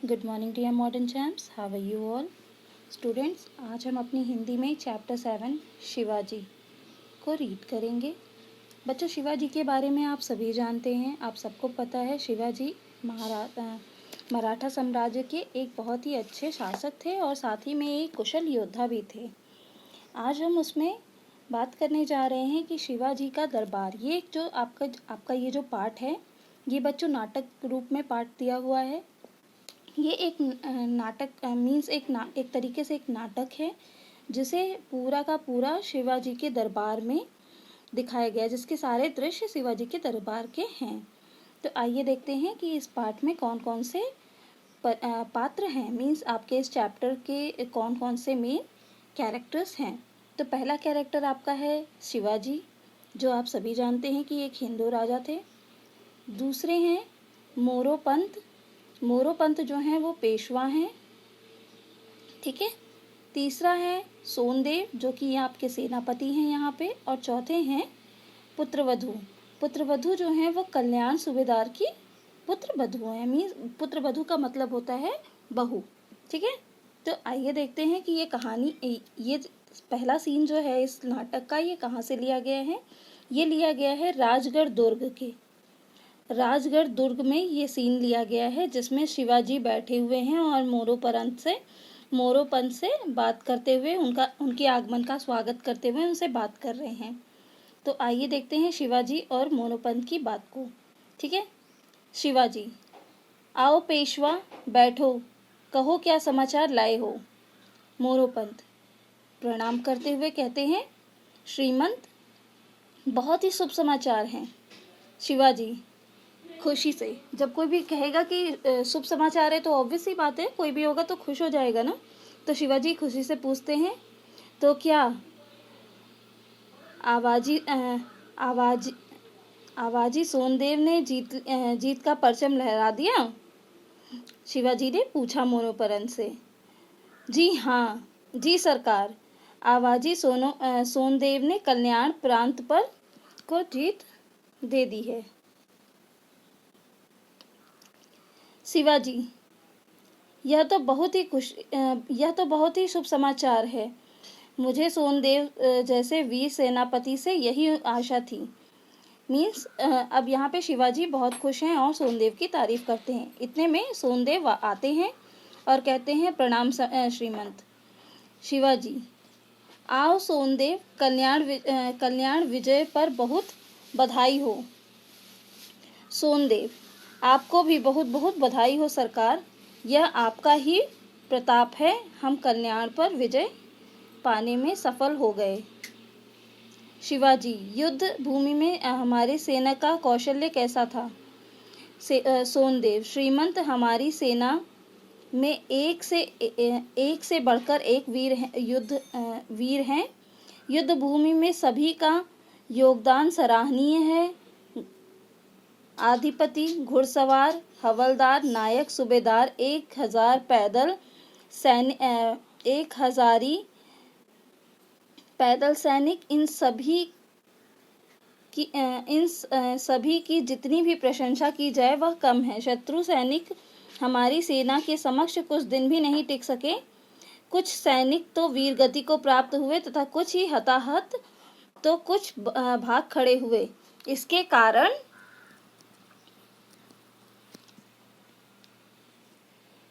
Good morning dear modern champs, how are you all students. आज हम अपनी हिंदी में चैप्टर 7 शिवाजी को रीड करेंगे। बच्चों, शिवाजी के बारे में आप सभी जानते हैं, आप सबको पता है शिवाजी मराठा साम्राज्य के एक बहुत ही अच्छे शासक थे और साथ ही में एक कुशल योद्धा भी थे। आज हम उसमें बात करने जा रहे हैं कि शिवाजी का दरबार। ये जो आपका ये जो पाठ है, ये बच्चों नाटक रूप में पाठ दिया हुआ है। ये एक नाटक मीन्स एक तरीके से एक नाटक है जिसे पूरा का पूरा शिवाजी के दरबार में दिखाया गया, जिसके सारे दृश्य शिवाजी के दरबार के हैं। तो आइए देखते हैं कि इस पाठ में कौन कौन से पात्र हैं, मीन्स आपके इस चैप्टर के कौन कौन से मेन कैरेक्टर्स हैं। तो पहला कैरेक्टर आपका है शिवाजी, जो आप सभी जानते हैं कि एक हिंदू राजा थे। दूसरे हैं मोरोपंत। मोरोपंत जो हैं वो पेशवा हैं, ठीक है। तीसरा है सोनदेव, जो कि आपके सेनापति हैं यहाँ पे। और चौथे हैं पुत्रवधू। पुत्रवधू जो हैं वो कल्याण सूबेदार की पुत्रवधू हैं, मीन्स पुत्रवधू का मतलब होता है बहू, ठीक है। तो आइए देखते हैं कि ये कहानी, ये पहला सीन जो है इस नाटक का, ये कहाँ से लिया गया है। ये लिया गया है राजगढ़ दुर्ग के। राजगढ़ दुर्ग में ये सीन लिया गया है, जिसमें शिवाजी बैठे हुए हैं और मोरोपंत से बात करते हुए उनके आगमन का स्वागत करते हुए उनसे बात कर रहे हैं। तो आइए देखते हैं शिवाजी और मोरोपंत की बात को, ठीक है। शिवाजी: आओ पेशवा, बैठो, कहो क्या समाचार लाए हो। मोरोपंत प्रणाम करते हुए कहते हैं, श्रीमंत, बहुत ही शुभ समाचार हैं। शिवाजी खुशी से, जब कोई भी कहेगा कि शुभ समाचार है तो ऑब्वियस सी बात है, कोई भी होगा तो खुश हो जाएगा ना। तो शिवाजी खुशी से पूछते हैं, तो क्या आवाजी सोनदेव ने जीत का परचम लहरा दिया। शिवाजी ने पूछा मोरोपंत से। जी हाँ, जी सरकार, आवाजी सोनदेव ने कल्याण प्रांत पर को जीत दे दी है। शिवाजी: यह तो बहुत ही शुभ समाचार है। मुझे सोनदेव जैसे वीर सेनापति से यही आशा थी। मीन्स अब यहाँ पे शिवाजी बहुत खुश हैं और सोनदेव की तारीफ करते हैं। इतने में सोनदेव आते हैं और कहते हैं, प्रणाम श्रीमंत। शिवाजी: आओ सोनदेव, कल्याण विजय पर बहुत बधाई हो। सोनदेव: आपको भी बहुत बहुत बधाई हो सरकार, यह आपका ही प्रताप है, हम कल्याण पर विजय पाने में सफल हो गए। शिवाजी: युद्ध भूमि में हमारी सेना का कौशल्य कैसा था। सोनदेव: श्रीमंत, हमारी सेना में एक से बढ़कर एक वीर हैं। युद्ध भूमि में सभी का योगदान सराहनीय है। अधिपति, घुड़सवार, हवलदार, नायक, सूबेदार, 1000 पैदल सैनिक, इन सभी की जितनी भी प्रशंसा की जाए वह कम है। शत्रु सैनिक हमारी सेना के समक्ष कुछ दिन भी नहीं टिक सके। कुछ सैनिक तो वीरगति को प्राप्त हुए तथा कुछ ही हताहत, तो कुछ भाग खड़े हुए। इसके कारण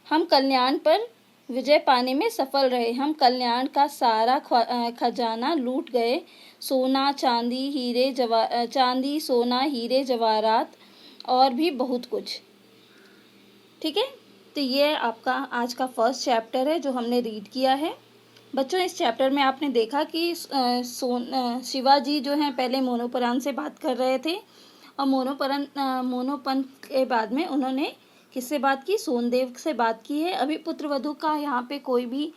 हम कल्याण पर विजय पाने में सफल रहे। हम कल्याण का सारा खजाना लूट गए। चांदी, सोना, हीरे, जवाहरात और भी बहुत कुछ, ठीक है। तो ये आपका आज का फर्स्ट चैप्टर है जो हमने रीड किया है। बच्चों, इस चैप्टर में आपने देखा कि शिवाजी जो हैं पहले मोरोपंत से बात कर रहे थे और मोरोपंत के बाद में उन्होंने किससे बात की, सोनदेव से बात की है। अभी पुत्रवधू का यहाँ पे कोई भी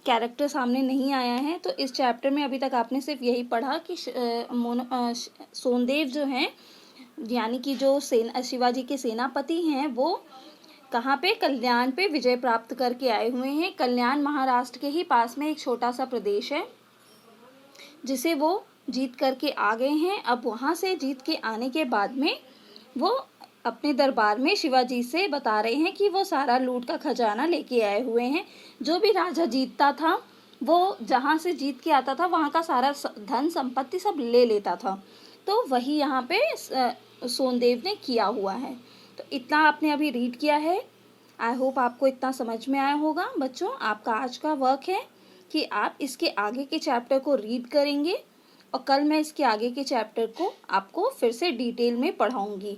कैरेक्टर सामने नहीं आया है। तो इस चैप्टर में अभी तक आपने सिर्फ यही पढ़ा कि सोनदेव जो हैं, यानी कि जो शिवाजी के सेनापति हैं, वो कहाँ पे, कल्याण पे विजय प्राप्त करके आए हुए हैं। कल्याण महाराष्ट्र के ही पास में एक छोटा सा प्रदेश है जिसे वो जीत करके आ गए हैं। अब वहाँ से जीत के आने के बाद में वो अपने दरबार में शिवाजी से बता रहे हैं कि वो सारा लूट का खजाना लेके आए हुए हैं। जो भी राजा जीतता था वो जहाँ से जीत के आता था वहाँ का सारा धन संपत्ति सब ले लेता था। तो वही यहाँ पे सोनदेव ने किया हुआ है। तो इतना आपने अभी रीड किया है। आई होप आपको इतना समझ में आया होगा। बच्चों, आपका आज का वर्क है कि आप इसके आगे के चैप्टर को रीड करेंगे और कल मैं इसके आगे के चैप्टर को आपको फिर से डिटेल में पढ़ाऊँगी।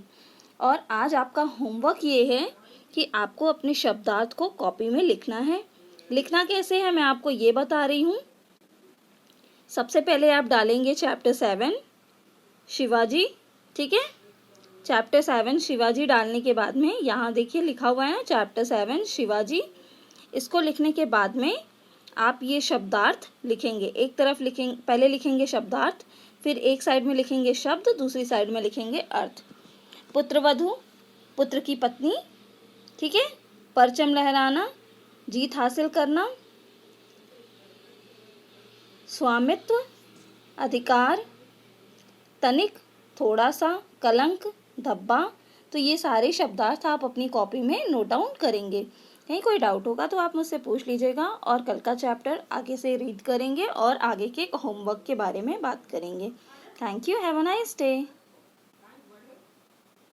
और आज आपका होमवर्क ये है कि आपको अपने शब्दार्थ को कॉपी में लिखना है। लिखना कैसे है मैं आपको ये बता रही हूँ। सबसे पहले आप डालेंगे चैप्टर 7 शिवाजी, ठीक है। चैप्टर 7 शिवाजी डालने के बाद में यहाँ देखिए लिखा हुआ है चैप्टर 7 शिवाजी। इसको लिखने के बाद में आप ये शब्दार्थ लिखेंगे। एक तरफ लिखेंगे, पहले लिखेंगे शब्दार्थ, फिर एक साइड में लिखेंगे शब्द, दूसरी साइड में लिखेंगे अर्थ। पुत्रवधू, पुत्र की पत्नी, ठीक है। परचम लहराना, जीत हासिल करना। स्वामित्व, अधिकार। तनिक, थोड़ा सा। कलंक, धब्बा। तो ये सारे शब्दार्थ आप अपनी कॉपी में नोट डाउन करेंगे। कहीं कोई डाउट होगा तो आप मुझसे पूछ लीजिएगा और कल का चैप्टर आगे से रीड करेंगे और आगे के होमवर्क के बारे में बात करेंगे। Thank you. Have a nice day.